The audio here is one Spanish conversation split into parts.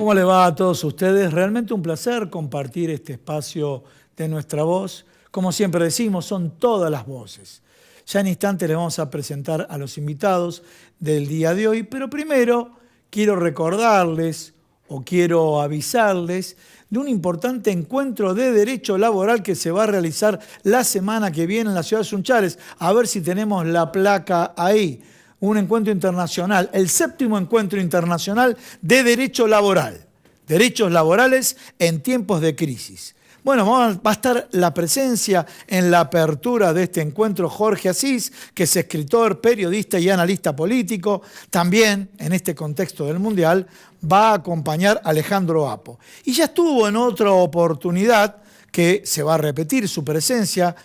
¿Cómo le va a todos ustedes? Realmente un placer compartir este espacio de nuestra voz. Como siempre decimos, son todas las voces. Ya en instantes les vamos a presentar a los invitados del día de hoy, pero primero quiero recordarles o quiero avisarles de un importante encuentro de derecho laboral que se va a realizar la semana que viene en la ciudad de Sunchales. A ver si tenemos la placa ahí. Un encuentro internacional, el 7º encuentro internacional de derecho laboral. Derechos laborales en tiempos de crisis. Bueno, va a estar la presencia en la apertura de este encuentro Jorge Asís, que es escritor, periodista y analista político. También, en este contexto del Mundial, va a acompañar Alejandro Apo. Y ya estuvo en otra oportunidad, que se va a repetir su presencia,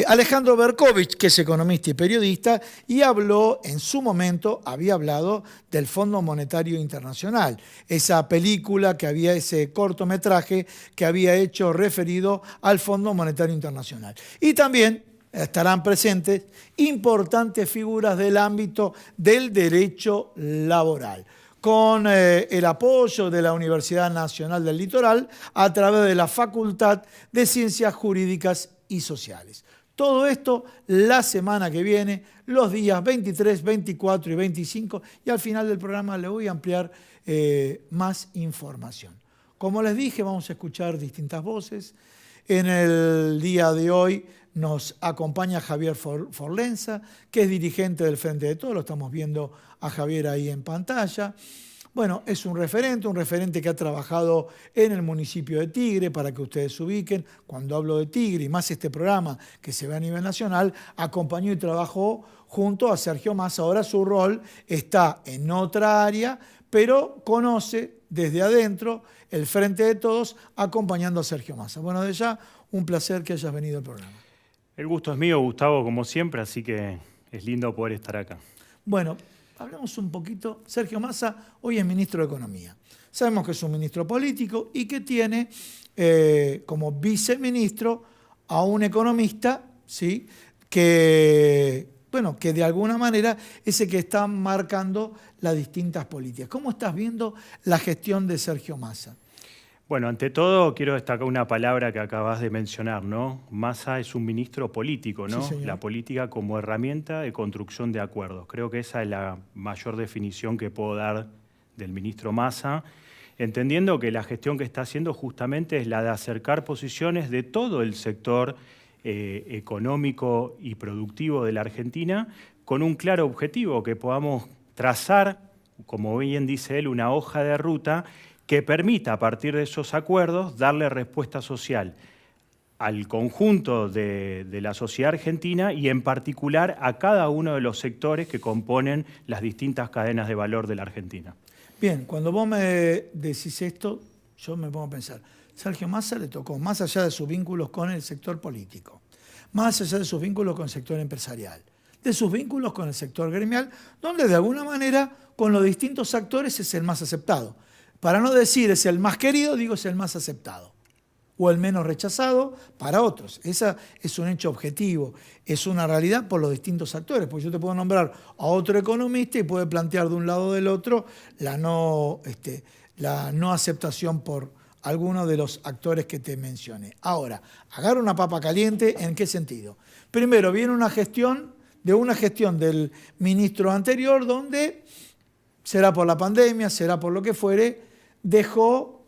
Alejandro Berkovich, que es economista y periodista, y habló, en su momento, había hablado del Fondo Monetario Internacional, esa película que había, ese cortometraje que había hecho referido al Fondo Monetario Internacional. Y también estarán presentes importantes figuras del ámbito del derecho laboral, con el apoyo de la Universidad Nacional del Litoral a través de la Facultad de Ciencias Jurídicas y Sociales. Todo esto la semana que viene, los días 23, 24 y 25, y al final del programa le voy a ampliar más información. Como les dije, vamos a escuchar distintas voces. En el día de hoy nos acompaña Javier Forlenza, que es dirigente del Frente de Todos, lo estamos viendo a Javier ahí en pantalla. Bueno, es un referente que ha trabajado en el municipio de Tigre, para que ustedes se ubiquen. Cuando hablo de Tigre, y más este programa que se ve a nivel nacional, acompañó y trabajó junto a Sergio Massa. Ahora su rol está en otra área, pero conoce desde adentro el Frente de Todos, acompañando a Sergio Massa. Bueno, de ya, un placer que hayas venido al programa. El gusto es mío, Gustavo, como siempre, así que es lindo poder estar acá. Bueno, hablemos un poquito. Sergio Massa hoy es ministro de Economía. Sabemos que es un ministro político y que tiene como viceministro a un economista, ¿sí?, que de alguna manera es el que está marcando las distintas políticas. ¿Cómo estás viendo la gestión de Sergio Massa? Bueno, ante todo quiero destacar una palabra que acabas de mencionar, ¿no? Massa es un ministro político, ¿no? Sí, la política como herramienta de construcción de acuerdos. Creo que esa es la mayor definición que puedo dar del ministro Massa, entendiendo que la gestión que está haciendo justamente es la de acercar posiciones de todo el sector económico y productivo de la Argentina con un claro objetivo, que podamos trazar, como bien dice él, una hoja de ruta que permita a partir de esos acuerdos darle respuesta social al conjunto de la sociedad argentina y en particular a cada uno de los sectores que componen las distintas cadenas de valor de la Argentina. Bien, cuando vos me decís esto, yo me pongo a pensar, Sergio Massa le tocó, más allá de sus vínculos con el sector político, más allá de sus vínculos con el sector empresarial, de sus vínculos con el sector gremial, donde de alguna manera con los distintos actores es el más aceptado. Para no decir es el más querido, digo es el más aceptado o el menos rechazado para otros. Ese es un hecho objetivo, es una realidad por los distintos actores, porque yo te puedo nombrar a otro economista y puede plantear de un lado o del otro la no aceptación por alguno de los actores que te mencioné. Ahora, agarra una papa caliente, ¿en qué sentido? Primero, viene una gestión del ministro anterior donde, será por la pandemia, será por lo que fuere, dejó,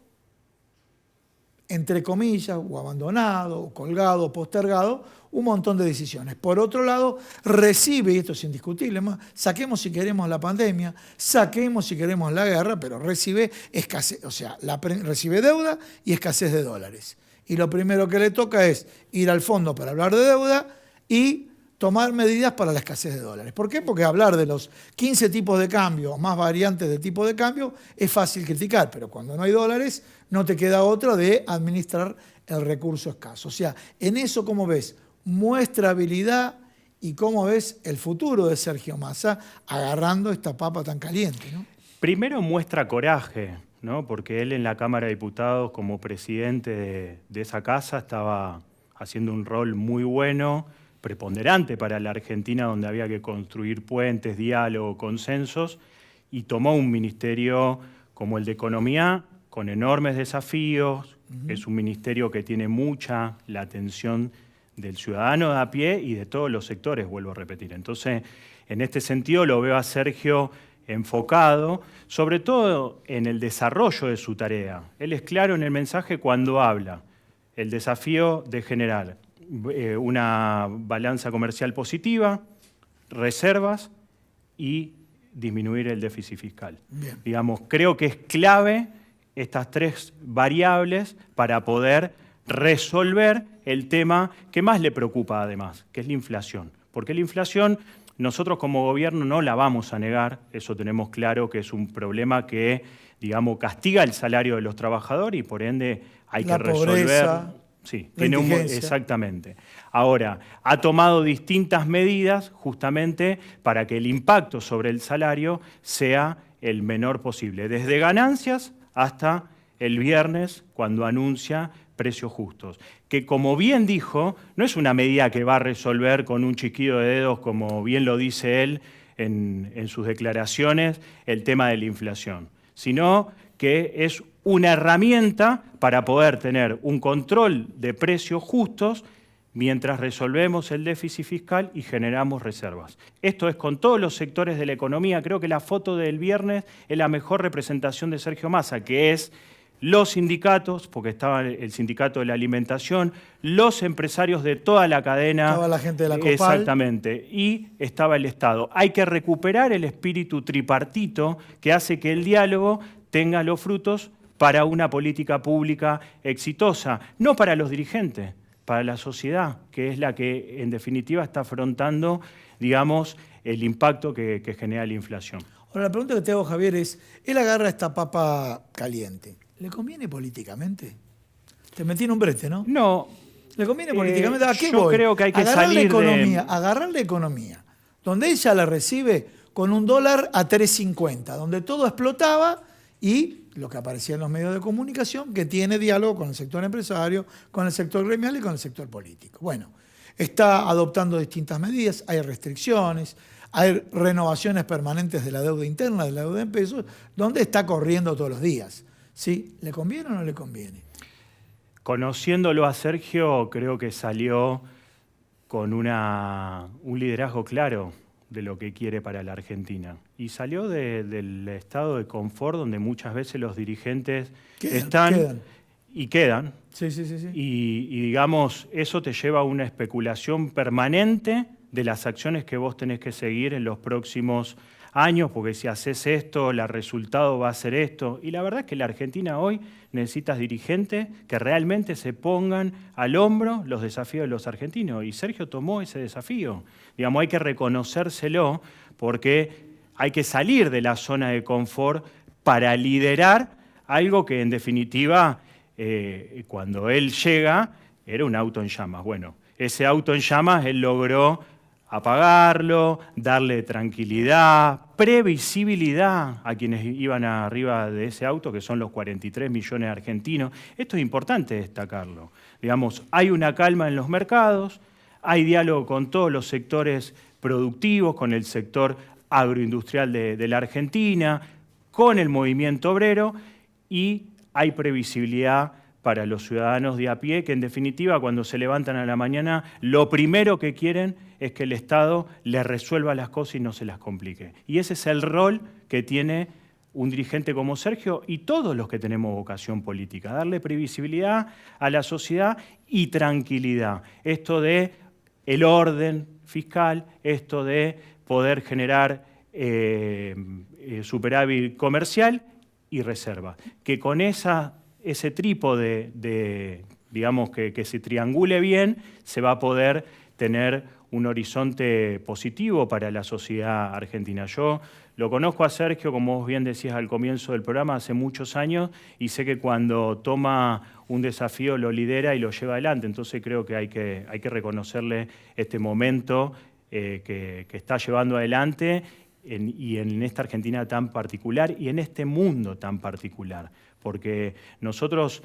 entre comillas, o abandonado, o colgado, o postergado, un montón de decisiones. Por otro lado, recibe, y esto es indiscutible, saquemos si queremos la pandemia, saquemos si queremos la guerra, pero recibe escasez, o sea, recibe deuda y escasez de dólares. Y lo primero que le toca es ir al fondo para hablar de deuda y tomar medidas para la escasez de dólares. ¿Por qué? Porque hablar de los 15 tipos de cambio o más variantes de tipo de cambio es fácil criticar, pero cuando no hay dólares no te queda otra de administrar el recurso escaso. O sea, en eso, ¿cómo ves? Muestra habilidad y cómo ves el futuro de Sergio Massa agarrando esta papa tan caliente, ¿no? Primero muestra coraje, ¿no? Porque él en la Cámara de Diputados como presidente de esa casa estaba haciendo un rol muy bueno, preponderante para la Argentina, donde había que construir puentes, diálogo, consensos, y tomó un ministerio como el de Economía con enormes desafíos, es un ministerio que tiene mucha la atención del ciudadano de a pie y de todos los sectores, vuelvo a repetir. Entonces, en este sentido lo veo a Sergio enfocado, sobre todo en el desarrollo de su tarea. Él es claro en el mensaje cuando habla. El desafío de generar una balanza comercial positiva, reservas y disminuir el déficit fiscal. Bien. Digamos, creo que es clave estas tres variables para poder resolver el tema que más le preocupa además, que es la inflación. Porque la inflación nosotros como gobierno no la vamos a negar, eso tenemos claro que es un problema que, digamos, castiga el salario de los trabajadores y por ende hay que resolver. Pobreza, sí, la indigencia. exactamente. Ahora, ha tomado distintas medidas justamente para que el impacto sobre el salario sea el menor posible, desde ganancias hasta el viernes cuando anuncia precios justos, que como bien dijo, no es una medida que va a resolver con un chasquido de dedos, como bien lo dice él en sus declaraciones, el tema de la inflación, sino que es una herramienta para poder tener un control de precios justos mientras resolvemos el déficit fiscal y generamos reservas. Esto es con todos los sectores de la economía. Creo que la foto del viernes es la mejor representación de Sergio Massa, que es los sindicatos, porque estaba el sindicato de la alimentación, los empresarios de toda la cadena. Estaba la gente de la Copal. Exactamente, y estaba el Estado. Hay que recuperar el espíritu tripartito que hace que el diálogo tenga los frutos para una política pública exitosa, no para los dirigentes, para la sociedad, que es la que en definitiva está afrontando, digamos, el impacto que genera la inflación. Ahora, la pregunta que te hago, Javier, es, él agarra esta papa caliente. ¿Le conviene políticamente? Te metí en un brete, ¿no? No. ¿Le conviene políticamente? ¿A qué yo voy? creo que hay que agarrar salir agarrar la economía, donde ella la recibe con un dólar a 3.50, donde todo explotaba y lo que aparecía en los medios de comunicación, que tiene diálogo con el sector empresario, con el sector gremial y con el sector político. Bueno, está adoptando distintas medidas, hay restricciones, hay renovaciones permanentes de la deuda interna, de la deuda en pesos, donde está corriendo todos los días. ¿Sí? ¿Le conviene o no le conviene? Conociéndolo a Sergio, creo que salió con un liderazgo claro de lo que quiere para la Argentina. Y salió del estado de confort donde muchas veces los dirigentes quedan. Sí, sí, sí, sí. Y digamos, eso te lleva a una especulación permanente de las acciones que vos tenés que seguir en los próximos años, porque si haces esto, el resultado va a ser esto. Y la verdad es que la Argentina hoy necesita dirigentes que realmente se pongan al hombro los desafíos de los argentinos. Y Sergio tomó ese desafío. Digamos, hay que reconocérselo porque hay que salir de la zona de confort para liderar algo que en definitiva, cuando él llega, era un auto en llamas. Bueno, ese auto en llamas él logró apagarlo, darle tranquilidad, previsibilidad a quienes iban arriba de ese auto, que son los 43 millones de argentinos. Esto es importante destacarlo. Digamos, hay una calma en los mercados, hay diálogo con todos los sectores productivos, con el sector agroindustrial de la Argentina, con el movimiento obrero y hay previsibilidad para los ciudadanos de a pie, que en definitiva cuando se levantan a la mañana, lo primero que quieren es que el Estado les resuelva las cosas y no se las complique. Y ese es el rol que tiene un dirigente como Sergio y todos los que tenemos vocación política, darle previsibilidad a la sociedad y tranquilidad. Esto de el orden fiscal, esto de poder generar superávit comercial y reserva. Que con ese trípode digamos, que se triangule bien, se va a poder tener un horizonte positivo para la sociedad argentina. Yo lo conozco a Sergio, como vos bien decías al comienzo del programa, hace muchos años, y sé que cuando toma un desafío lo lidera y lo lleva adelante. Entonces creo que hay que reconocerle este momento que está llevando adelante y en esta Argentina tan particular y en este mundo tan particular. Porque nosotros,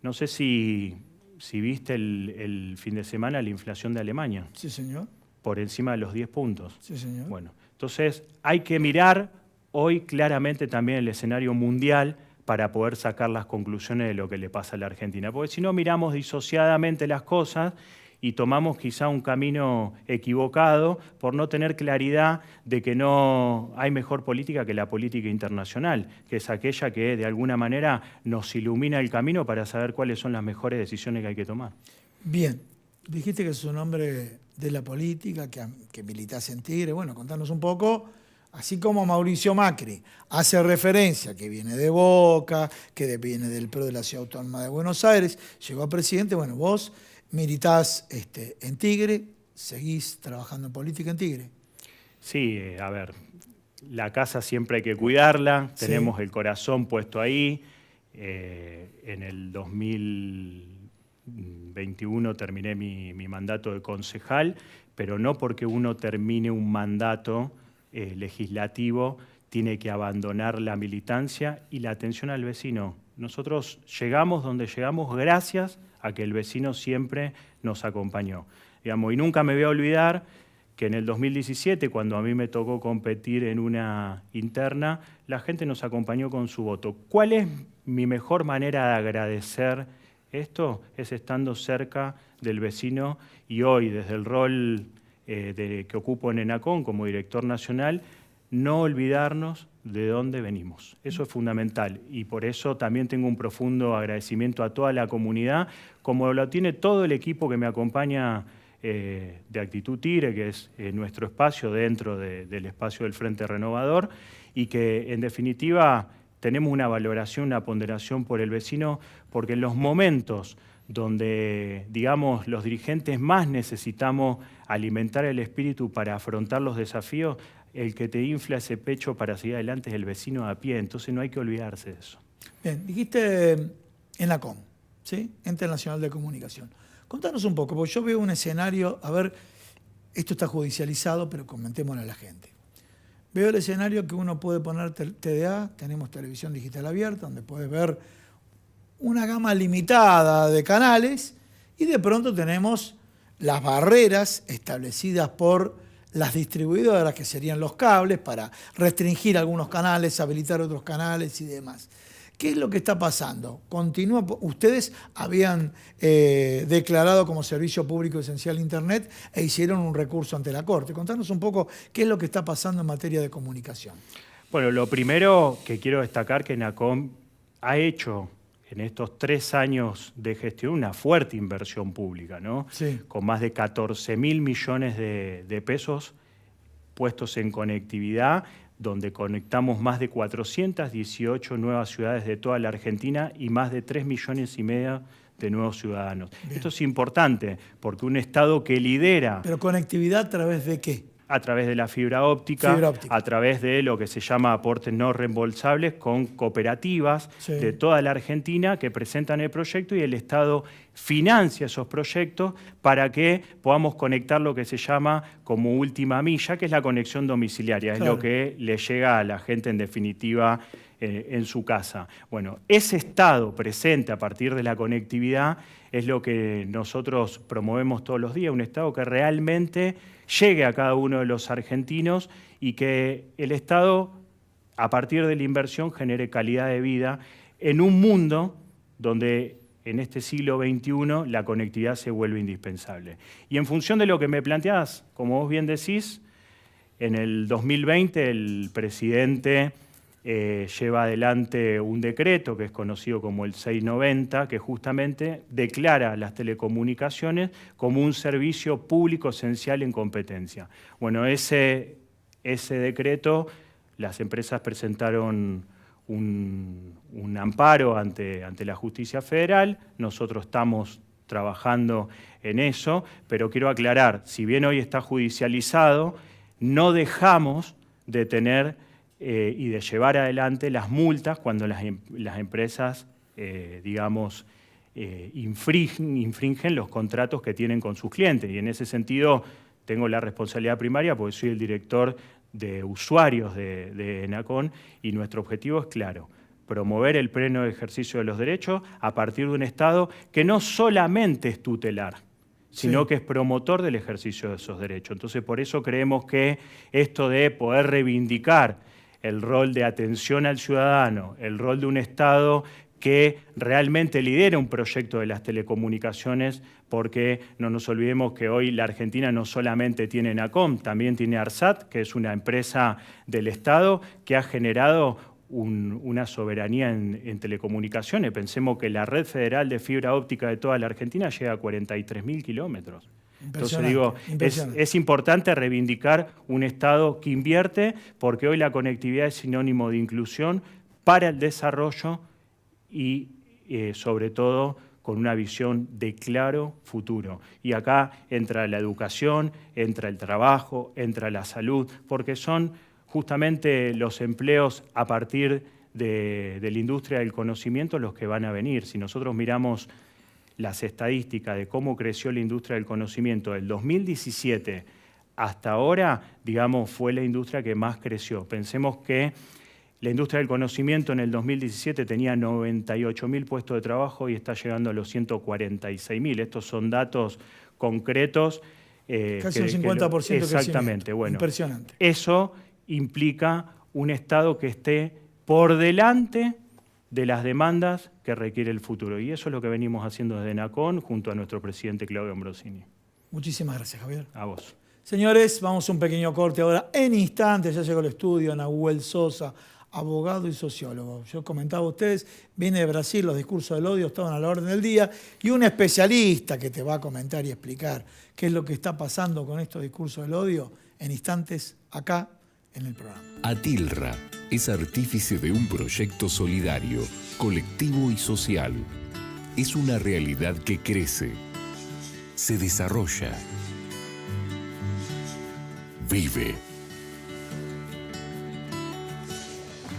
no sé si viste el fin de semana la inflación de Alemania. Sí, señor. Por encima de los 10 puntos. Sí, señor. Bueno, entonces hay que mirar hoy claramente también el escenario mundial para poder sacar las conclusiones de lo que le pasa a la Argentina. Porque si no, miramos disociadamente las cosas y tomamos quizá un camino equivocado por no tener claridad de que no hay mejor política que la política internacional, que es aquella que de alguna manera nos ilumina el camino para saber cuáles son las mejores decisiones que hay que tomar. Bien, dijiste que es un hombre de la política, que militás en Tigre. Bueno, contanos un poco, así como Mauricio Macri hace referencia que viene de Boca, que viene del PRO de la Ciudad Autónoma de Buenos Aires, llegó a presidente, bueno, vos militás en Tigre, seguís trabajando en política en Tigre. Sí, a ver, la casa siempre hay que cuidarla, Sí. tenemos el corazón puesto ahí. En el 2021 terminé mi mandato de concejal, pero no porque uno termine un mandato legislativo tiene que abandonar la militancia y la atención al vecino. Nosotros llegamos donde llegamos gracias a que el vecino siempre nos acompañó. Digamos, y nunca me voy a olvidar que en el 2017, cuando a mí me tocó competir en una interna, la gente nos acompañó con su voto. ¿Cuál es mi mejor manera de agradecer esto? Es estando cerca del vecino y hoy, desde el rol que ocupo en ENACON como director nacional, no olvidarnos de dónde venimos. Eso es fundamental y por eso también tengo un profundo agradecimiento a toda la comunidad, como lo tiene todo el equipo que me acompaña de Actitud Tigre, que es nuestro espacio dentro del espacio del Frente Renovador y que en definitiva tenemos una valoración, una ponderación por el vecino, porque en los momentos donde, digamos, los dirigentes más necesitamos alimentar el espíritu para afrontar los desafíos, el que te infla ese pecho para seguir adelante es el vecino a pie, entonces no hay que olvidarse de eso. Bien, dijiste ENACON, ¿sí? Ente Nacional de Comunicación. Contanos un poco, porque yo veo un escenario, a ver, esto está judicializado, pero comentémosle a la gente. Veo el escenario que uno puede poner TDA, tenemos televisión digital abierta, donde puedes ver una gama limitada de canales y de pronto tenemos las barreras establecidas por las distribuidoras, que serían los cables, para restringir algunos canales, habilitar otros canales y demás. ¿Qué es lo que está pasando? Continúa. Ustedes habían declarado como servicio público esencial Internet e hicieron un recurso ante la Corte. Contanos un poco qué es lo que está pasando en materia de comunicación. Bueno, lo primero que quiero destacar que ENACON ha hecho en estos 3 años de gestión una fuerte inversión pública, ¿no? Sí. Con más de 14.000 millones de pesos puestos en conectividad, donde conectamos más de 418 nuevas ciudades de toda la Argentina y más de 3,5 millones de nuevos ciudadanos. Bien. Esto es importante porque un Estado que lidera... ¿Pero conectividad a través de qué? A través de la fibra óptica, a través de lo que se llama aportes no reembolsables con cooperativas de toda la Argentina que presentan el proyecto y el Estado financia esos proyectos para que podamos conectar lo que se llama como última milla, que es la conexión domiciliaria, es lo que le llega a la gente en definitiva en su casa. Bueno, ese Estado presente a partir de la conectividad es lo que nosotros promovemos todos los días, un Estado que realmente llegue a cada uno de los argentinos y que el Estado, a partir de la inversión, genere calidad de vida en un mundo donde en este siglo XXI la conectividad se vuelve indispensable. Y en función de lo que me planteás, como vos bien decís, en el 2020 el presidente lleva adelante un decreto que es conocido como el 690, que justamente declara las telecomunicaciones como un servicio público esencial en competencia. Bueno, ese decreto, las empresas presentaron un amparo ante la justicia federal, nosotros estamos trabajando en eso, pero quiero aclarar, si bien hoy está judicializado, no dejamos de tener y de llevar adelante las multas cuando las empresas, digamos, infringen los contratos que tienen con sus clientes. Y en ese sentido tengo la responsabilidad primaria porque soy el director de usuarios de ENACON y nuestro objetivo es claro, promover el pleno ejercicio de los derechos a partir de un Estado que no solamente es tutelar, sino que es promotor del ejercicio de esos derechos. Entonces, por eso creemos que esto de poder reivindicar el rol de atención al ciudadano, el rol de un Estado que realmente lidera un proyecto de las telecomunicaciones, porque no nos olvidemos que hoy la Argentina no solamente tiene ENACOM, también tiene ARSAT, que es una empresa del Estado que ha generado una soberanía en telecomunicaciones. Pensemos que la red federal de fibra óptica de toda la Argentina llega a 43.000 kilómetros. Entonces digo, es importante reivindicar un Estado que invierte, porque hoy la conectividad es sinónimo de inclusión para el desarrollo y sobre todo con una visión de claro futuro. Y acá entra la educación, entra el trabajo, entra la salud, porque son justamente los empleos a partir de la industria del conocimiento los que van a venir. Si nosotros miramos las estadísticas de cómo creció la industria del conocimiento del 2017 hasta ahora, digamos, fue la industria que más creció. Pensemos que la industria del conocimiento en el 2017 tenía 98.000 puestos de trabajo y está llegando a los 146.000. Estos son datos concretos. Casi un 50% exactamente, bueno. Impresionante. Eso implica un Estado que esté por delante de las demandas que requiere el futuro. Y eso es lo que venimos haciendo desde ENACOM junto a nuestro presidente Claudio Ambrosini. Muchísimas gracias, Javier. A vos. Señores, vamos a un pequeño corte ahora. En instantes ya llegó al estudio Nahuel Sosa, abogado y sociólogo. Yo comentaba a ustedes, viene de Brasil, los discursos del odio estaban a la orden del día, y un especialista que te va a comentar y explicar qué es lo que está pasando con estos discursos del odio, en instantes acá en el programa. Atilra es artífice de un proyecto solidario, colectivo y social. Es una realidad que crece, se desarrolla, vive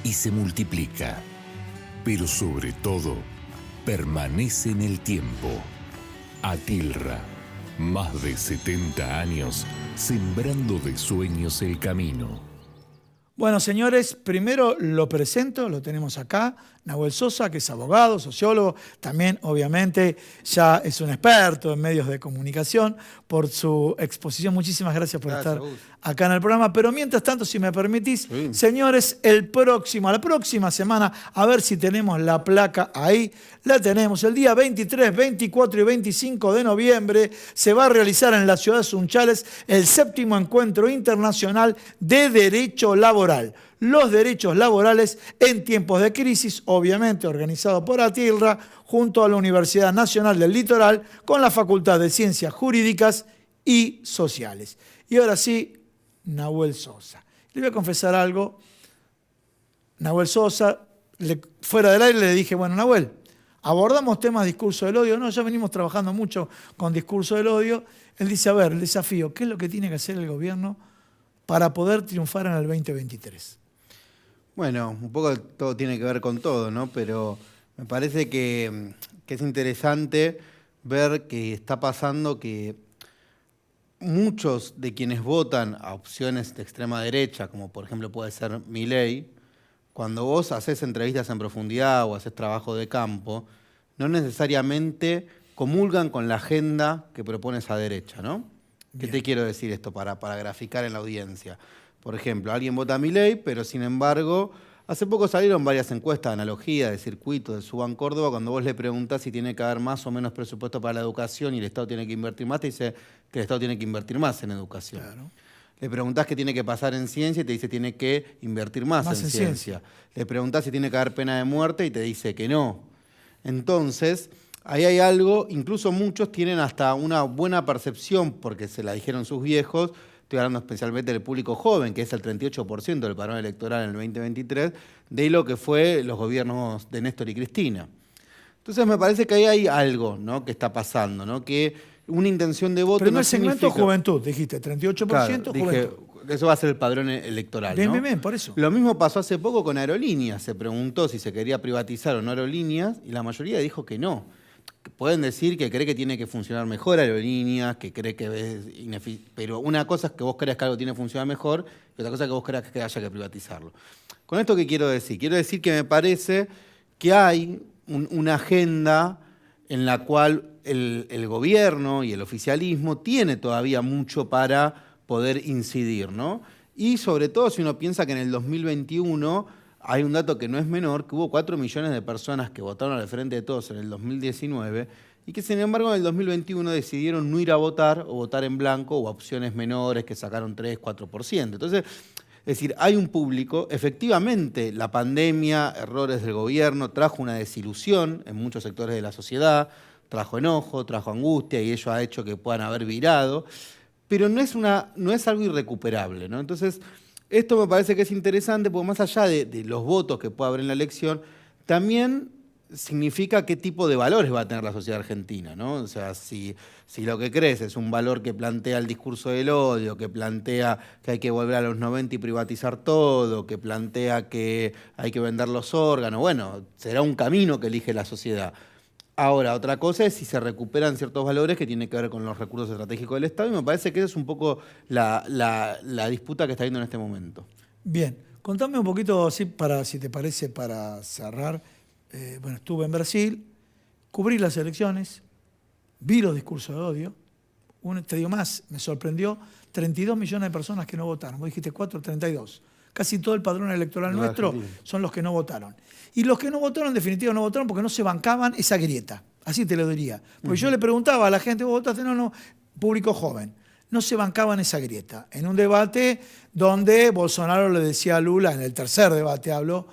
y se multiplica, pero sobre todo permanece en el tiempo. Atilra, más de 70 años sembrando de sueños el camino. Bueno, señores, primero lo presento, lo tenemos acá, Nahuel Sosa, que es abogado, sociólogo, también obviamente ya es un experto en medios de comunicación por su exposición. Muchísimas gracias por estar acá en el programa. Pero mientras tanto, si me permitís, señores, la próxima semana, a ver si tenemos la placa ahí, la tenemos. El día 23, 24 y 25 de noviembre se va a realizar en la ciudad de Sunchales el 7º Encuentro Internacional de Derecho Laboral. Los derechos laborales en tiempos de crisis, obviamente organizado por Atilra, junto a la Universidad Nacional del Litoral, con la Facultad de Ciencias Jurídicas y Sociales. Y ahora sí, Nahuel Sosa. Le voy a confesar algo. Nahuel Sosa, fuera del aire le dije, bueno, Nahuel, abordamos temas de discurso del odio. No, ya venimos trabajando mucho con discurso del odio. Él dice, a ver, el desafío, ¿qué es lo que tiene que hacer el gobierno para poder triunfar en el 2023? Bueno, un poco todo tiene que ver con todo, ¿no? Pero me parece que es interesante ver que está pasando que muchos de quienes votan a opciones de extrema derecha, como por ejemplo puede ser Milei, cuando vos haces entrevistas en profundidad o haces trabajo de campo, no necesariamente comulgan con la agenda que propone esa derecha, ¿no? ¿Qué te quiero decir esto para graficar en la audiencia? Por ejemplo, alguien vota a Milei, pero sin embargo, hace poco salieron varias encuestas de analogía, de circuito, de Suban Córdoba, cuando vos le preguntás si tiene que haber más o menos presupuesto para la educación y el Estado tiene que invertir más, te dice que el Estado tiene que invertir más en educación. Claro. Le preguntás qué tiene que pasar en ciencia y te dice que tiene que invertir más en ciencia. Le preguntás si tiene que haber pena de muerte y te dice que no. Entonces, ahí hay algo, incluso muchos tienen hasta una buena percepción, porque se la dijeron sus viejos. Estoy hablando especialmente del público joven, que es el 38% del padrón electoral en el 2023, de lo que fue los gobiernos de Néstor y Cristina. Entonces me parece que ahí hay algo, ¿no?, que está pasando, ¿no?, que una intención de voto. Pero no el segmento juventud, dijiste, 38% claro, juventud. Eso va a ser el padrón electoral, ¿no? Bien, por eso. Lo mismo pasó hace poco con aerolíneas. Se preguntó si se quería privatizar o no aerolíneas y la mayoría dijo que no. Pueden decir que cree que tiene que funcionar mejor aerolíneas, que cree que es ineficiente, pero una cosa es que vos creas que algo tiene que funcionar mejor y otra cosa es que vos creas que haya que privatizarlo. Con esto, ¿qué quiero decir? Quiero decir que me parece que hay una agenda en la cual el gobierno y el oficialismo tiene todavía mucho para poder incidir, ¿no? Y sobre todo si uno piensa que en el 2021 hay un dato que no es menor, que hubo 4 millones de personas que votaron al Frente de Todos en el 2019 y que sin embargo en el 2021 decidieron no ir a votar o votar en blanco o opciones menores que sacaron 3, 4%. Entonces, es decir, hay un público, efectivamente la pandemia, errores del gobierno, trajo una desilusión en muchos sectores de la sociedad, trajo enojo, trajo angustia y ello ha hecho que puedan haber virado, pero no es algo irrecuperable, ¿no? Entonces, esto me parece que es interesante porque más allá de los votos que pueda haber en la elección, también significa qué tipo de valores va a tener la sociedad argentina, ¿no? O sea, si lo que crees es un valor que plantea el discurso del odio, que plantea que hay que volver a los 90 y privatizar todo, que plantea que hay que vender los órganos, bueno, será un camino que elige la sociedad. Ahora, otra cosa es si se recuperan ciertos valores que tienen que ver con los recursos estratégicos del Estado y me parece que esa es un poco la disputa que está habiendo en este momento. Bien, contame un poquito, así si te parece, para cerrar. Bueno, estuve en Brasil, cubrí las elecciones, vi los discursos de odio. Te digo más, me sorprendió, 32 millones de personas que no votaron. Vos dijiste 4, 32. Casi todo el padrón electoral nuestro son los que no votaron. Y los que no votaron, en definitiva, no votaron porque no se bancaban esa grieta. Así te lo diría. Porque yo le preguntaba a la gente, ¿vos votaste? No, público joven. No se bancaban esa grieta. En un debate donde Bolsonaro le decía a Lula, en el tercer debate habló,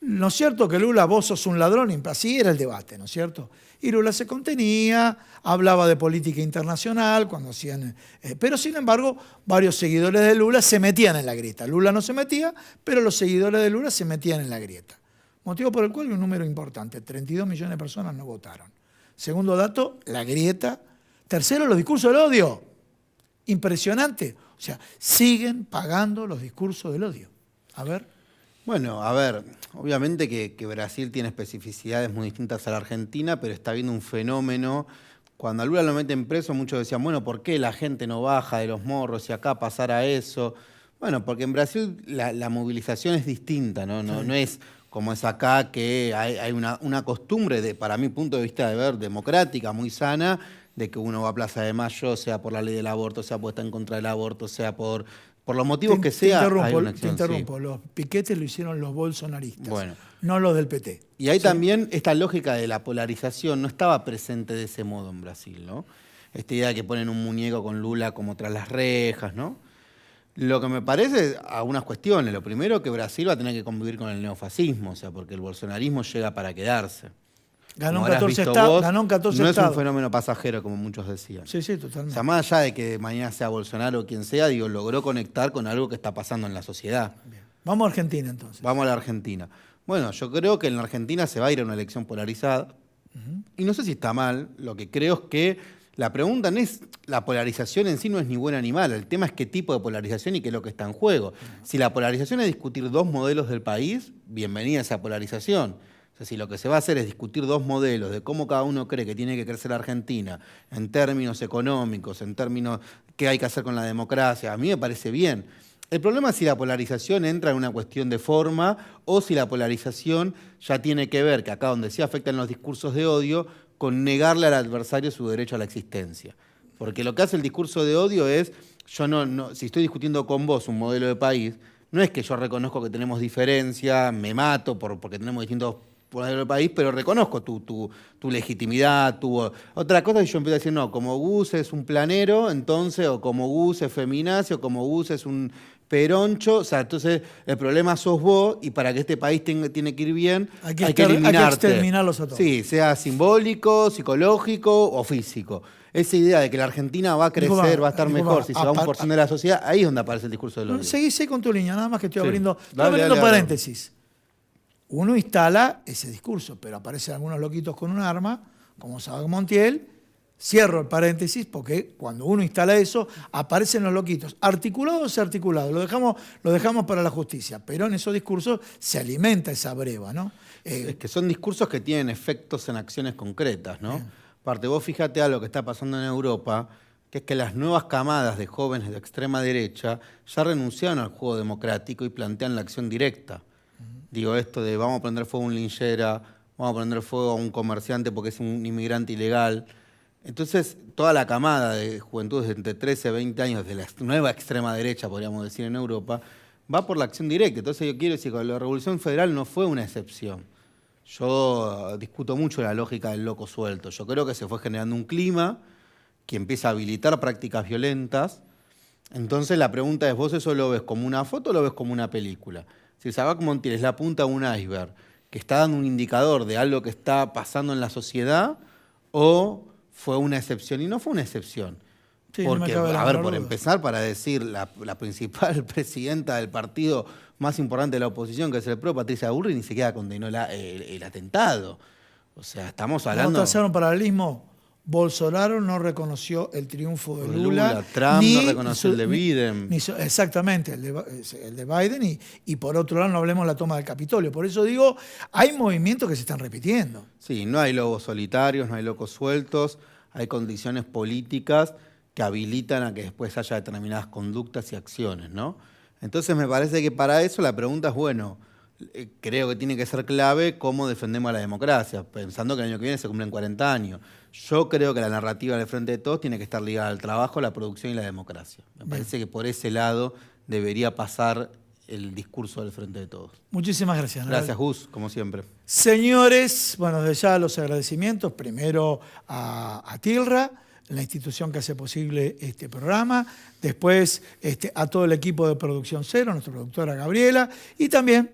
¿no es cierto que Lula, vos sos un ladrón? Así era el debate, ¿no es cierto? Y Lula se contenía, hablaba de política internacional, cuando hacían... pero sin embargo, varios seguidores de Lula se metían en la grieta. Lula no se metía, pero los seguidores de Lula se metían en la grieta. Motivo por el cual un número importante, 32 millones de personas no votaron. Segundo dato, la grieta. Tercero, los discursos del odio. Impresionante. O sea, siguen pagando los discursos del odio. A ver... Bueno, a ver, obviamente que Brasil tiene especificidades muy distintas a la Argentina, pero está habiendo un fenómeno. Cuando a Lula lo meten preso, muchos decían, bueno, ¿por qué la gente no baja de los morros y acá pasara eso? Bueno, porque en Brasil la movilización es distinta, ¿no? No es como es acá, que hay una costumbre, para mi punto de vista de ver, democrática, muy sana, de que uno va a Plaza de Mayo, sea por la ley del aborto, sea por estar en contra del aborto, sea por los motivos que sea, hay una acción. Te interrumpo. Los piquetes lo hicieron los bolsonaristas, bueno, no los del PT. Y ahí también esta lógica de la polarización no estaba presente de ese modo en Brasil, ¿no? Esta idea de que ponen un muñeco con Lula como tras las rejas, ¿no? Lo que me parece, algunas cuestiones. Lo primero, que Brasil va a tener que convivir con el neofascismo, o sea, porque el bolsonarismo llega para quedarse. Ganó en 14 estados. No es un fenómeno pasajero, como muchos decían. Sí, totalmente. O sea, más allá de que mañana sea Bolsonaro o quien sea, digo, logró conectar con algo que está pasando en la sociedad. Bien. Vamos a Argentina, entonces. Vamos a la Argentina. Bueno, yo creo que en la Argentina se va a ir a una elección polarizada. Y no sé si está mal. Lo que creo es que la pregunta no es, la polarización en sí no es ni buena ni mala. El tema es qué tipo de polarización y qué es lo que está en juego. Si la polarización es discutir dos modelos del país, bienvenida esa polarización. O sea, si lo que se va a hacer es discutir dos modelos de cómo cada uno cree que tiene que crecer la Argentina en términos económicos, en términos qué hay que hacer con la democracia, a mí me parece bien. El problema es si la polarización entra en una cuestión de forma o si la polarización ya tiene que ver, que acá donde sí afectan los discursos de odio, con negarle al adversario su derecho a la existencia. Porque lo que hace el discurso de odio es, si estoy discutiendo con vos un modelo de país, no es que yo reconozco que tenemos diferencia, me mato porque tenemos distintos modelos de país, pero reconozco tu legitimidad, Otra cosa es que yo empiezo a decir, no, como Gus es un planero, entonces, o como Gus es feminazi, o como Gus es un peroncho, o sea, entonces el problema sos vos y para que este país tiene que ir bien, hay que eliminarte. Hay que exterminarlos a todos. Sí, sea simbólico, psicológico o físico. Esa idea de que la Argentina va a crecer, va a estar mejor si se va un porcentaje de la sociedad, ahí es donde aparece el discurso del odio. Seguí con tu línea, nada más que estoy abriendo paréntesis. Uno instala ese discurso, pero aparecen algunos loquitos con un arma, como Sabac Montiel. Cierro el paréntesis porque cuando uno instala eso, aparecen los loquitos. Articulado o desarticulado, lo dejamos para la justicia, pero en esos discursos se alimenta esa breva, ¿no? Es que son discursos que tienen efectos en acciones concretas, ¿no? Aparte, vos fíjate a lo que está pasando en Europa, que es que las nuevas camadas de jóvenes de extrema derecha ya renunciaron al juego democrático y plantean la acción directa. Digo, esto de vamos a prender fuego a un linchera, vamos a prender fuego a un comerciante porque es un inmigrante ilegal. Entonces, toda la camada de juventudes de entre 13 y 20 años de la nueva extrema derecha, podríamos decir, en Europa, va por la acción directa. Entonces yo quiero decir que la Revolución Federal no fue una excepción. Yo discuto mucho la lógica del loco suelto. Yo creo que se fue generando un clima que empieza a habilitar prácticas violentas. Entonces la pregunta es, ¿vos eso lo ves como una foto o lo ves como una película? Si Sabac Montiel es la punta de un iceberg que está dando un indicador de algo que está pasando en la sociedad, o fue una excepción, y no fue una excepción. Sí, Porque, no me cabe la a ver, menor por duda. empezar, para decir la principal presidenta del partido más importante de la oposición, que es el PRO, Patricia Bullrich, ni siquiera condenó el atentado. O sea, estamos hablando... Vamos a hacer un paralelismo. Bolsonaro no reconoció el triunfo de de Lula. Lula, Trump no reconoció el de Biden. Exactamente, el de Biden. Y por otro lado, no hablemos de la toma del Capitolio. Por eso digo, hay movimientos que se están repitiendo. Sí, no hay lobos solitarios, no hay locos sueltos, hay condiciones políticas que habilitan a que después haya determinadas conductas y acciones, ¿no? Entonces me parece que para eso la pregunta es, bueno, creo que tiene que ser clave cómo defendemos a la democracia, pensando que el año que viene se cumplen 40 años. Yo creo que la narrativa del Frente de Todos tiene que estar ligada al trabajo, la producción y la democracia. Me parece que por ese lado debería pasar el discurso del Frente de Todos. Muchísimas gracias. Gracias, Gus, como siempre. Señores, bueno, desde ya los agradecimientos, primero a Tilra, la institución que hace posible este programa, después a todo el equipo de Producción Cero, nuestra productora Gabriela, y también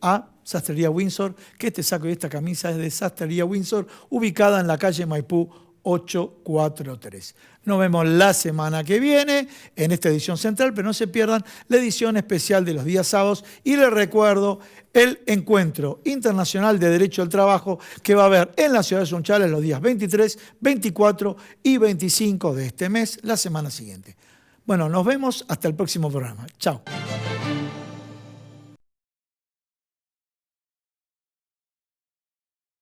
a Sastrería Windsor, que este saco y esta camisa es de Sastrería Windsor, ubicada en la calle Maipú 843. Nos vemos la semana que viene en esta edición central, pero no se pierdan la edición especial de los días sábados. Y les recuerdo el Encuentro Internacional de Derecho al Trabajo que va a haber en la ciudad de Sunchales los días 23, 24 y 25 de este mes, la semana siguiente. Bueno, nos vemos hasta el próximo programa. Chao.